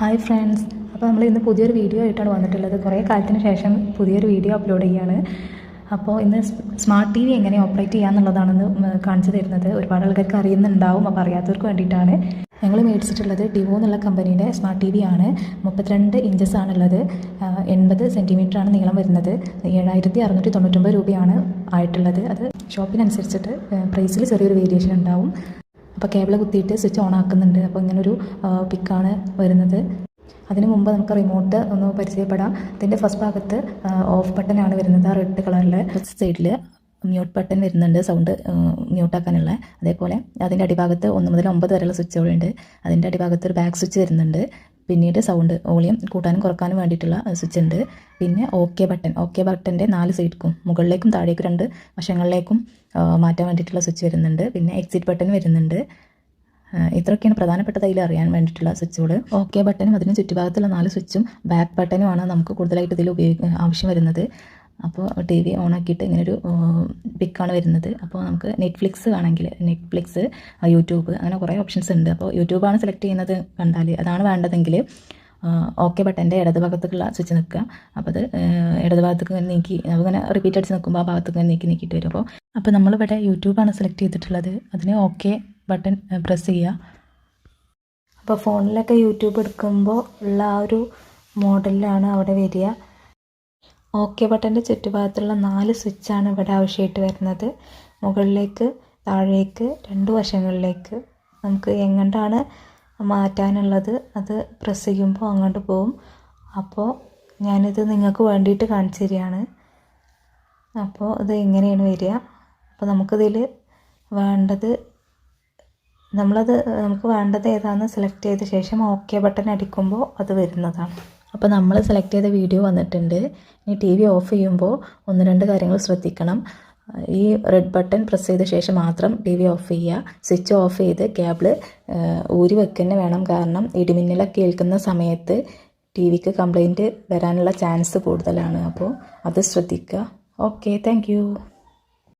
Hi friends, അപ്പോൾ നമ്മൾ ഇന്ന് പുതിയൊരു വീഡിയോ ആയിട്ടാണ് വന്നിട്ടുള്ളത്. കുറേ കാലത്തിന് ശേഷം പുതിയൊരു വീഡിയോ അപ്ലോഡ് ചെയ്യുകയാണ്. അപ്പോൾ ഇന്ന് സ്മാർട്ട് ടി വി എങ്ങനെ ഓപ്പറേറ്റ് ചെയ്യാന്നുള്ളതാണെന്ന് കാണിച്ചു തരുന്നത്. ഒരുപാട് ആൾക്കാർക്ക് അറിയുന്നുണ്ടാവും, അപ്പോൾ അറിയാത്തവർക്ക് വേണ്ടിയിട്ടാണ്. ഞങ്ങൾ മേടിച്ചിട്ടുള്ളത് ഡിവോ എന്നുള്ള കമ്പനിയുടെ സ്മാർട്ട് ടി വി ആണ്. 32 ഇഞ്ചസ് ആണുള്ളത്. 80 സെൻറ്റിമീറ്ററാണ് നീളം വരുന്നത്. 7699 രൂപയാണ് ആയിട്ടുള്ളത്. അത് ഷോപ്പിനനുസരിച്ചിട്ട് പ്രൈസിൽ ചെറിയൊരു വേരിയേഷൻ ഉണ്ടാവും. അപ്പോൾ കേബിൾ കുത്തിയിട്ട് സ്വിച്ച് ഓൺ ആക്കുന്നുണ്ട്. അപ്പോൾ ഇങ്ങനൊരു പിക്കാണ് വരുന്നത്. അതിന് മുമ്പ് നമുക്ക് റിമോട്ട് ഒന്ന് പരിചയപ്പെടാം. ഇതിൻ്റെ ഫസ്റ്റ് ഭാഗത്ത് ഓഫ് ബട്ടനാണ് വരുന്നത്, ആ റെഡ് കളറിൽ. ഫസ്റ്റ് സൈഡിൽ മ്യൂട്ട് ബട്ടൺ വരുന്നുണ്ട്, സൗണ്ട് മ്യൂട്ടാക്കാനുള്ള. അതേപോലെ അതിൻ്റെ അടിഭാഗത്ത് 1 മുതൽ 9 വരെയുള്ള സ്വിച്ചുകളുണ്ട്. അതിൻ്റെ അടിഭാഗത്ത് ഒരു ബാക്ക് സ്വിച്ച് വരുന്നുണ്ട്. പിന്നീട് സൗണ്ട് വോളിയം കൂട്ടാനും കുറക്കാനും വേണ്ടിയിട്ടുള്ള സ്വിച്ച് ഉണ്ട്. പിന്നെ ഓക്കെ ബട്ടൻ്റെ 4 സൈഡിലും മുകളിലേക്കും താഴേക്കും 2 വശങ്ങളിലേക്കും മാറ്റാൻ വേണ്ടിയിട്ടുള്ള സ്വിച്ച് വരുന്നുണ്ട്. പിന്നെ എക്സിറ്റ് ബട്ടൺ വരുന്നുണ്ട്. ഇത്രയൊക്കെയാണ് പ്രധാനപ്പെട്ടത് അതിൽ അറിയാൻ വേണ്ടിയിട്ടുള്ള സ്വിച്ചുകൾ. ഓക്കെ ബട്ടനും അതിന് ചുറ്റുഭാഗത്തുള്ള 4 സ്വിച്ചും ബാക്ക് ബട്ടനുമാണ് നമുക്ക് കൂടുതലായിട്ട് ഇതിൽ ആവശ്യം വരുന്നത്. അപ്പോൾ ടി വി ഓണാക്കിയിട്ട് ഇങ്ങനൊരു പിക്കാണ് വരുന്നത്. അപ്പോൾ നമുക്ക് നെറ്റ്ഫ്ലിക്സ് ആണെങ്കിൽ നെറ്റ്ഫ്ലിക്സ്, യൂട്യൂബ്, അങ്ങനെ കുറേ ഓപ്ഷൻസ് ഉണ്ട്. അപ്പോൾ യൂട്യൂബാണ് സെലക്ട് ചെയ്യുന്നത് കണ്ടാൽ, അതാണ് വേണ്ടതെങ്കിൽ ഓക്കെ ബട്ടൻ്റെ ഇടതുഭാഗത്തേക്കുള്ള സ്വിച്ച് നിൽക്കുക. അപ്പോൾ അത് ഇടതുഭാഗത്തേക്ക് ഇങ്ങനെ നീക്കി, അങ്ങനെ റിപ്പീറ്റ് അടിച്ച് നിൽക്കുമ്പോൾ ആ ഭാഗത്തേക്ക് നീക്കിയിട്ട് വരും. അപ്പോൾ നമ്മളിവിടെ യൂട്യൂബാണ് സെലക്ട് ചെയ്തിട്ടുള്ളത്. അതിന് ഓക്കെ ബട്ടൺ പ്രസ് ചെയ്യുക. അപ്പോൾ ഫോണിലൊക്കെ യൂട്യൂബ് എടുക്കുമ്പോൾ ഉള്ള ആ ഒരു മോഡലിലാണ് അവിടെ വരിക. ഓക്കെ ബട്ടൻ്റെ ചുറ്റുഭാഗത്തുള്ള 4 സ്വിച്ചാണ് ഇവിടെ ആവശ്യമായിട്ട് വരുന്നത്. മുകളിലേക്ക്, താഴേക്ക്, 2 വശങ്ങളിലേക്ക് നമുക്ക് എങ്ങോട്ടാണ് മാറ്റാനുള്ളത് അത് പ്രസ് ചെയ്യുമ്പോൾ അങ്ങോട്ട് പോവും. അപ്പോൾ ഞാനിത് നിങ്ങൾക്ക് വേണ്ടിയിട്ട് കാണിച്ചു തരികയാണ്. അപ്പോൾ ഇത് എങ്ങനെയാണ് വരിക. അപ്പോൾ നമുക്കിതിൽ നമുക്ക് വേണ്ടത് ഏതാണെന്ന് സെലക്ട് ചെയ്ത ശേഷം ഓക്കെ ബട്ടൺ അടിക്കുമ്പോൾ അത് വരുന്നതാണ്. അപ്പോൾ നമ്മൾ സെലക്ട് ചെയ്ത വീഡിയോ വന്നിട്ടുണ്ട്. ഇനി ടി വി ഓഫ് ചെയ്യുമ്പോൾ 1-2 കാര്യങ്ങൾ ശ്രദ്ധിക്കണം. ഈ റെഡ് ബട്ടൺ പ്രസ് ചെയ്ത ശേഷം മാത്രം ടി വി ഓഫ് ചെയ്യുക. സ്വിച്ച് ഓഫ് ചെയ്ത് കേബിൾ ഊരി വെക്കുക വേണം. കാരണം ഇടിമിന്നലൊക്കെ ഏൽക്കുന്ന സമയത്ത് ടി വിക്ക് കംപ്ലൈൻറ്റ് വരാനുള്ള ചാൻസ് കൂടുതലാണ്. അപ്പോൾ അത് ശ്രദ്ധിക്കുക. Okay, thank